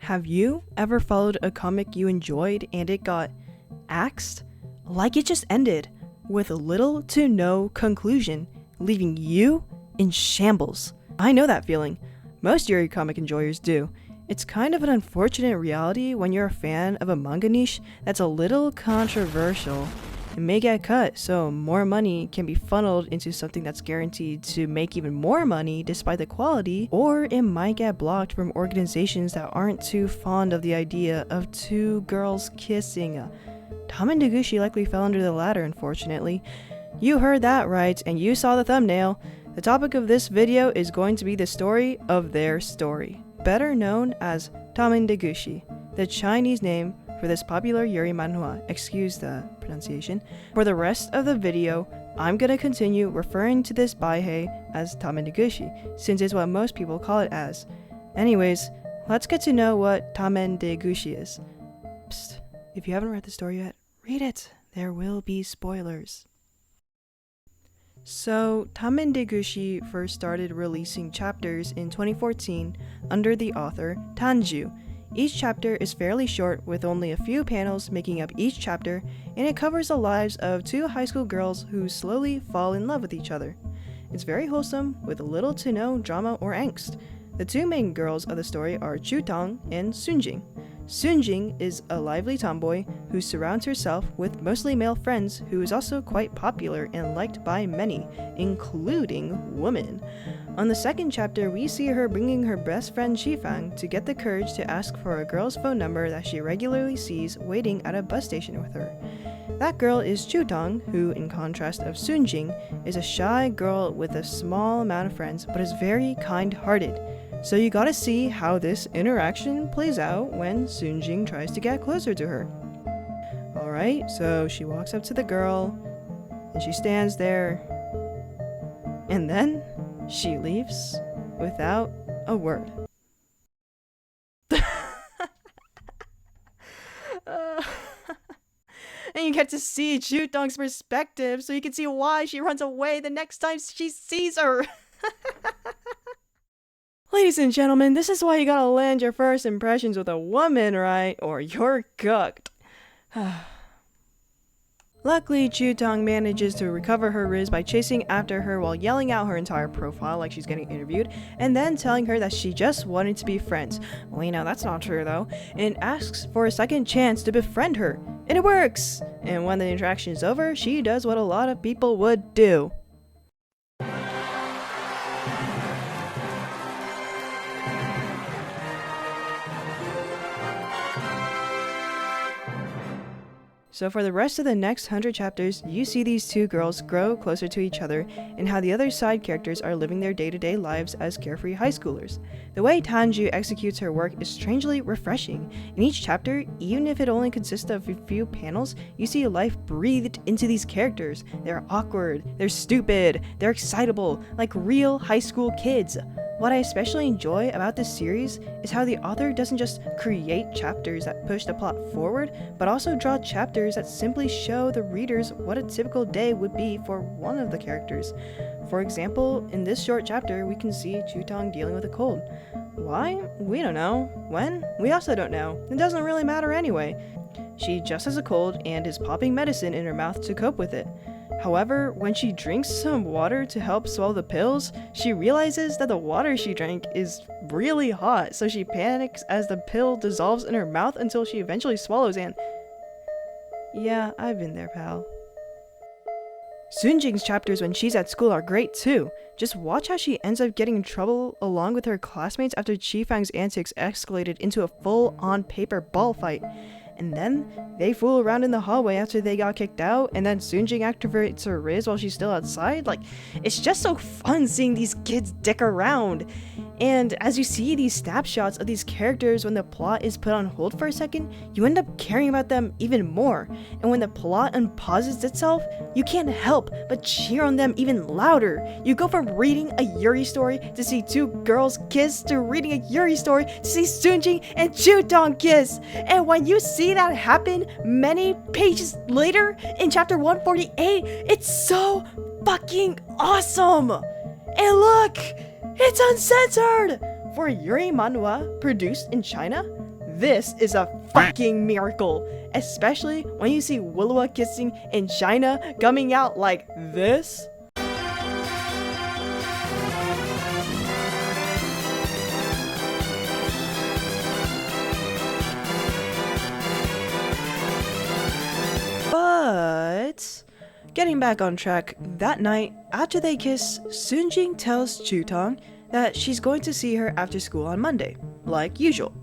Have you ever followed a comic you enjoyed and it got axed? Like it just ended, with little to no conclusion, leaving you in shambles. I know that feeling. Most Yuri comic enjoyers do. It's kind of an unfortunate reality when you're a fan of a manga niche that's a little controversial. It may get cut, so more money can be funneled into something that's guaranteed to make even more money despite the quality, or it might get blocked from organizations that aren't too fond of the idea of two girls kissing. Tamen de Gushi likely fell under the latter, unfortunately. You heard that right, and you saw the thumbnail. The topic of this video is going to be the story of their story, better known as Tamen de Gushi, the Chinese name for this popular Yuri Manhua, excuse the pronunciation. For the rest of the video, I'm gonna continue referring to this baihei as Tamen de Gushi, since it's what most people call it as. Anyways, let's get to know what Tamen de Gushi is. Psst, if you haven't read the story yet, read it. There will be spoilers. So, Tamen de Gushi first started releasing chapters in 2014 under the author Tanjiu. Each chapter is fairly short, with only a few panels making up each chapter, and it covers the lives of two high school girls who slowly fall in love with each other. It's very wholesome, with little to no drama or angst. The two main girls of the story are Chutang and Sunjing. Sunjing is a lively tomboy who surrounds herself with mostly male friends, who is also quite popular and liked by many, including women. On the second chapter, we see her bringing her best friend Shifang to get the courage to ask for a girl's phone number that she regularly sees waiting at a bus station with her. That girl is Chutang, who, in contrast of Sunjing, is a shy girl with a small amount of friends, but is very kind-hearted. So you gotta see how this interaction plays out when Sunjing tries to get closer to her. Alright, so she walks up to the girl, and she stands there, and then she leaves without a word. And you get to see Chutang's perspective, so you can see why she runs away the next time she sees her. Ladies and gentlemen, this is why you gotta land your first impressions with a woman, right? Or you're cooked. Luckily, Chutang manages to recover her riz by chasing after her while yelling out her entire profile like she's getting interviewed, and then telling her that she just wanted to be friends. We know that's not true though, and asks for a second chance to befriend her. And it works! And when the interaction is over, she does what a lot of people would do. So for the rest of the next 100 chapters, you see these two girls grow closer to each other and how the other side characters are living their day-to-day lives as carefree high schoolers. The way Tanjiu executes her work is strangely refreshing. In each chapter, even if it only consists of a few panels, you see life breathed into these characters. They're awkward, they're stupid, they're excitable, like real high school kids. What I especially enjoy about this series is how the author doesn't just create chapters that push the plot forward, but also draw chapters that simply show the readers what a typical day would be for one of the characters. For example, in this short chapter, we can see Chutang dealing with a cold. Why? We don't know. When? We also don't know. It doesn't really matter anyway. She just has a cold and is popping medicine in her mouth to cope with it. However, when she drinks some water to help swallow the pills, she realizes that the water she drank is really hot, so she panics as the pill dissolves in her mouth until she eventually swallows and... Yeah, I've been there, pal. Sunjing's chapters when she's at school are great too. Just watch how she ends up getting in trouble along with her classmates after Chifang's antics escalated into a full-on paper ball fight. And then they fool around in the hallway after they got kicked out, and then Sunjing activates her riz while she's still outside. Like, it's just so fun seeing these kids dick around. And as you see these snapshots of these characters when the plot is put on hold for a second, you end up caring about them even more. And when the plot unpauses itself, you can't help but cheer on them even louder. You go from reading a Yuri story to see two girls kiss to reading a Yuri story to see Sunjing and Chutang kiss. And when you see that happen many pages later in chapter 148, it's so fucking awesome. And look! It's uncensored! For Yuri Manhua, produced in China, this is a fucking miracle, especially when you see Willua kissing and China coming out like this. But getting back on track, that night, after they kiss, Sunjing tells Chutong that she's going to see her after school on Monday, like usual.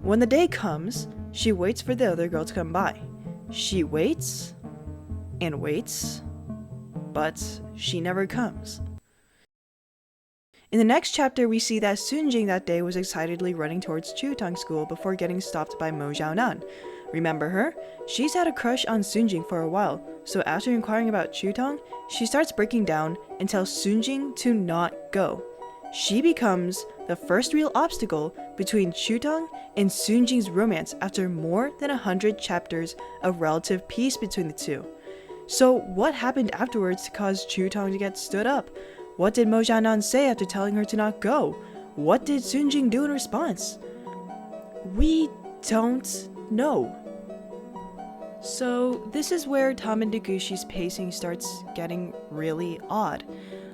When the day comes, she waits for the other girl to come by. She waits and waits, but she never comes. In the next chapter, we see that Sunjing that day was excitedly running towards Chutong's school before getting stopped by Mo Xiaonan. Remember her? She's had a crush on Sunjing for a while, so after inquiring about Chutong, she starts breaking down and tells Sunjing to not go. She becomes the first real obstacle between Chutong and Sunjing's romance after more than 100 chapters of relative peace between the two. So what happened afterwards to cause Chutong to get stood up? What did Mo Xiaonan say after telling her to not go? What did Sunjing do in response? We don't know. So this is where Tamen de Gushi's pacing starts getting really odd.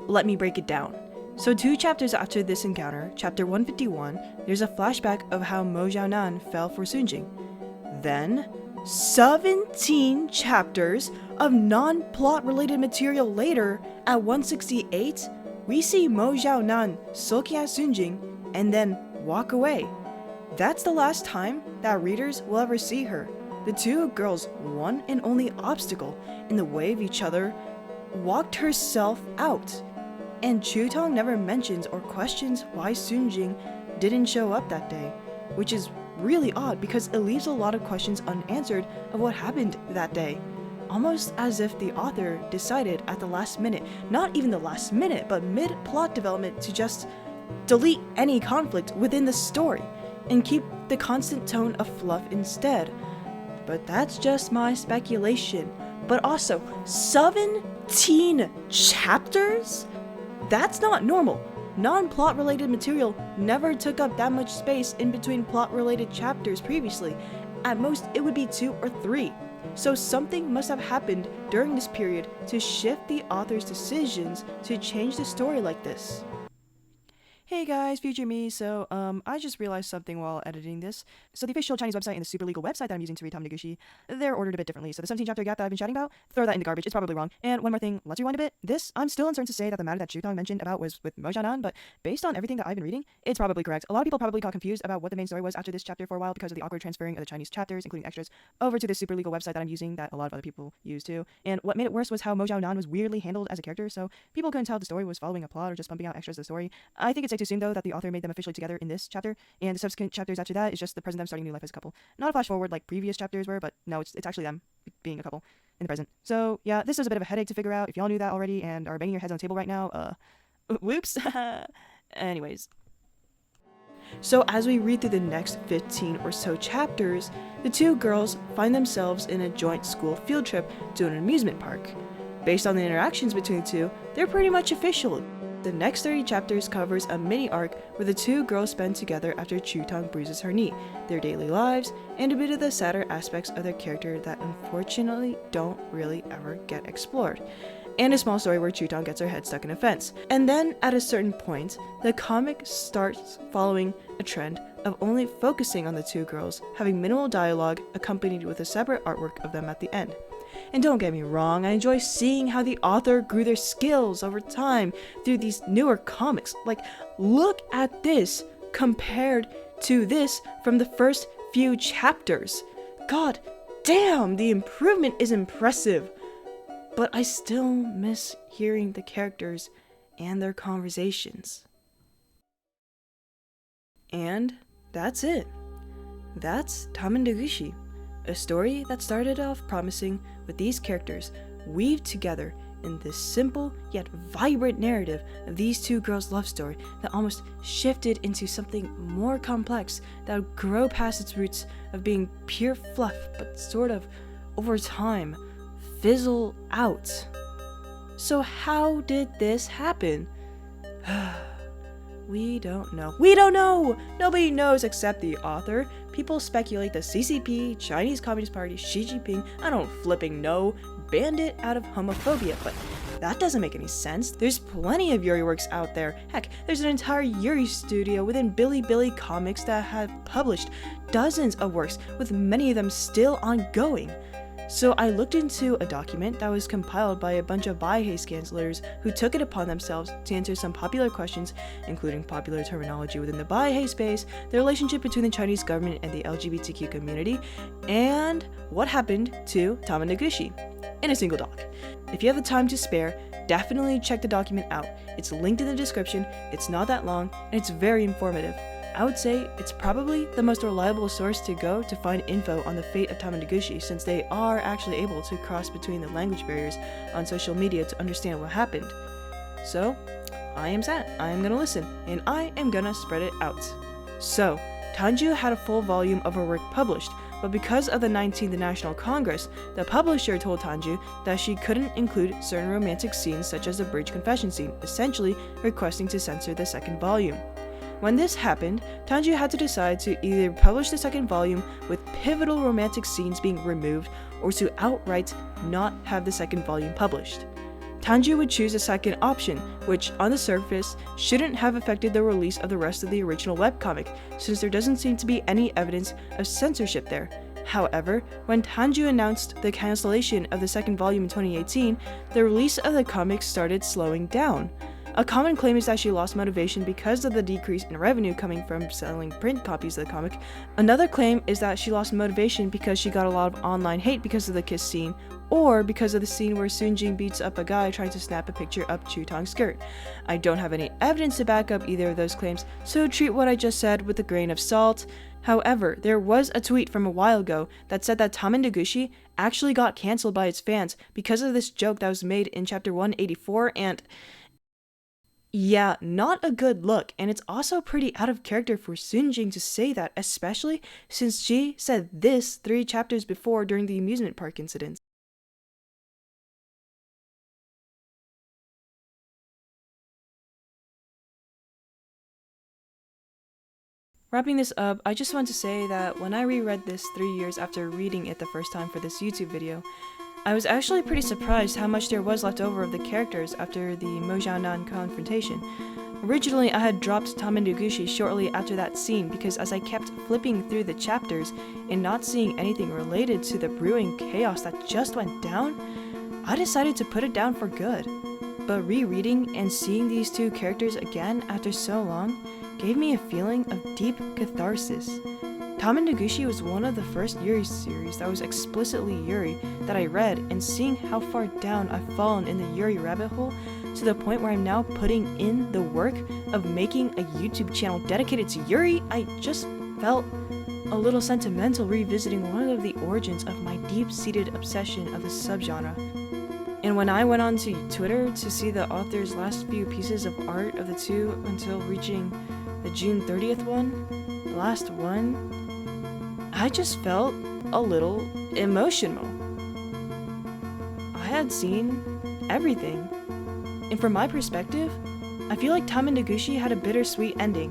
Let me break it down. So 2 chapters after this encounter, chapter 151, there's a flashback of how Mo Xiaonan fell for Sunjing. Then, 17 chapters of non-plot related material later, at 168, we see Mo Xiaonan sulking at Sunjing and then walk away. That's the last time that readers will ever see her. The two girls' one and only obstacle in the way of each other walked herself out. And Chutong never mentions or questions why Sunjing didn't show up that day, which is really odd because it leaves a lot of questions unanswered of what happened that day. Almost as if the author decided at the last minute, not even the last minute, but mid-plot development, to just delete any conflict within the story and keep the constant tone of fluff instead. But that's just my speculation. But also, 17 chapters? That's not normal. Non-plot related material never took up that much space in between plot related chapters previously. At most, it would be 2 or 3. So something must have happened during this period to shift the author's decisions to change the story like this. Hey guys, future me. So, I just realized something while editing this. So the official Chinese website and the super legal website that I'm using to read Tamen de Gushi, they're ordered a bit differently. So the 17 chapter gap that I've been chatting about, throw that in the garbage. It's probably wrong. And one more thing, let's rewind a bit. This, I'm still uncertain to say that the matter that Chutong mentioned about was with Mo Xiaonan, but based on everything that I've been reading, it's probably correct. A lot of people probably got confused about what the main story was after this chapter for a while because of the awkward transferring of the Chinese chapters, including extras, over to this super legal website that I'm using that a lot of other people use too. And what made it worse was how Mo Xiaonan was weirdly handled as a character, so people couldn't tell if the story was following a plot or just pumping out extras of the story. I think it's safe to assume though that the author made them officially together in this chapter, and the subsequent chapters after that is just the present them starting new life as a couple. Not a flash forward like previous chapters were, but no, it's actually them being a couple in the present. So yeah, this is a bit of a headache to figure out. If y'all knew that already and are banging your heads on the table right now, whoops. Anyways. So as we read through the next 15 or so chapters, the two girls find themselves in a joint school field trip to an amusement park. Based on the interactions between the two, they're pretty much official. The next 30 chapters covers a mini arc where the two girls spend together after Chutong bruises her knee, their daily lives, and a bit of the sadder aspects of their character that unfortunately don't really ever get explored. And a small story where Chutong gets her head stuck in a fence. And then, at a certain point, the comic starts following a trend of only focusing on the two girls, having minimal dialogue accompanied with a separate artwork of them at the end. And don't get me wrong, I enjoy seeing how the author grew their skills over time through these newer comics. Like, look at this compared to this from the first few chapters. God damn, the improvement is impressive. But I still miss hearing the characters and their conversations. And that's it. That's Tamen de Gushi, a story that started off promising with these characters weaved together in this simple yet vibrant narrative of these two girls' love story that almost shifted into something more complex that would grow past its roots of being pure fluff but sort of, over time, fizzle out. So how did this happen? We don't know. We don't know! Nobody knows except the author. People speculate the CCP, Chinese Communist Party, Xi Jinping, I don't flipping know, banned it out of homophobia, but that doesn't make any sense. There's plenty of Yuri works out there. Heck, there's an entire Yuri studio within Billy Comics that have published dozens of works, with many of them still ongoing. So I looked into a document that was compiled by a bunch of Baihei scanslers who took it upon themselves to answer some popular questions, including popular terminology within the Baihei space, the relationship between the Chinese government and the LGBTQ community, and what happened to Tamen de Gushi, in a single doc. If you have the time to spare, definitely check the document out. It's linked in the description, it's not that long, and it's very informative. I would say it's probably the most reliable source to go to find info on the fate of Tamen de Gushi, since they are actually able to cross between the language barriers on social media to understand what happened. So, I am sat, I am gonna listen, and I am gonna spread it out. So, Tanjiu had a full volume of her work published, but because of the 19th National Congress, the publisher told Tanjiu that she couldn't include certain romantic scenes such as the bridge confession scene, essentially requesting to censor the second volume. When this happened, Tanjiu had to decide to either publish the second volume with pivotal romantic scenes being removed, or to outright not have the second volume published. Tanjiu would choose the second option, which, on the surface, shouldn't have affected the release of the rest of the original webcomic, since there doesn't seem to be any evidence of censorship there. However, when Tanjiu announced the cancellation of the second volume in 2018, the release of the comic started slowing down. A common claim is that she lost motivation because of the decrease in revenue coming from selling print copies of the comic. Another claim is that she lost motivation because she got a lot of online hate because of the kiss scene, or because of the scene where Sunjin beats up a guy trying to snap a picture up Chutong's skirt. I don't have any evidence to back up either of those claims, so treat what I just said with a grain of salt. However, there was a tweet from a while ago that said that Tamen de Gushi actually got cancelled by its fans because of this joke that was made in chapter 184, and yeah, not a good look, and it's also pretty out of character for Sunjin to say that, especially since she said this 3 chapters before during the amusement park incident. Wrapping this up, I just want to say that when I reread this 3 years after reading it the first time for this YouTube video, I was actually pretty surprised how much there was left over of the characters after the Mojianan confrontation. Originally, I had dropped Tamen de Gushi shortly after that scene because as I kept flipping through the chapters and not seeing anything related to the brewing chaos that just went down, I decided to put it down for good. But rereading and seeing these two characters again after so long gave me a feeling of deep catharsis. Tamen de Gushi was one of the first Yuri series that was explicitly Yuri that I read, and seeing how far down I've fallen in the Yuri rabbit hole to the point where I'm now putting in the work of making a YouTube channel dedicated to Yuri, I just felt a little sentimental revisiting one of the origins of my deep-seated obsession of the subgenre. And when I went onto Twitter to see the author's last few pieces of art of the two until reaching the June 30th one, the last one, I just felt a little emotional. I had seen everything, and from my perspective, I feel like Tamen de Gushi had a bittersweet ending.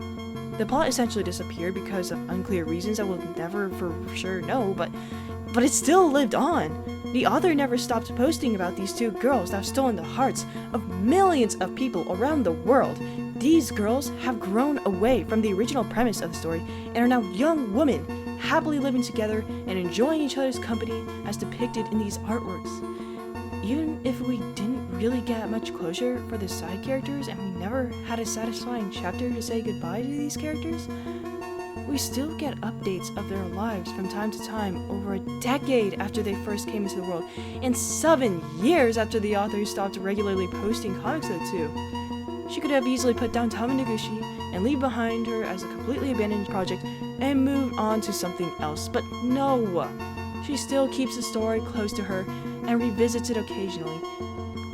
The plot essentially disappeared because of unclear reasons I will never for sure know, but it still lived on. The author never stopped posting about these two girls that have stolen the hearts of millions of people around the world. These girls have grown away from the original premise of the story and are now young women, happily living together and enjoying each other's company as depicted in these artworks. Even if we didn't really get much closure for the side characters and we never had a satisfying chapter to say goodbye to these characters, we still get updates of their lives from time to time over a decade after they first came into the world, and 7 years after the author stopped regularly posting comics of the two. She could have easily put down Tamen de Gushi and leave behind her as a completely abandoned project and moved on to something else, but no! She still keeps the story close to her and revisits it occasionally.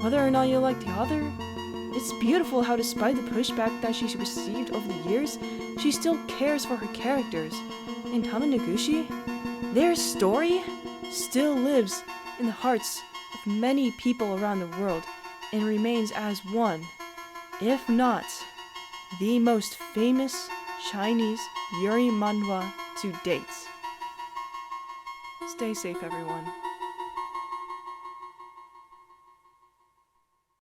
Whether or not you like the author, it's beautiful how despite the pushback that she's received over the years, she still cares for her characters. And Tamen de Gushi, their story still lives in the hearts of many people around the world and remains as one, if not the most famous Chinese Yuri Manhua to date. Stay safe, everyone.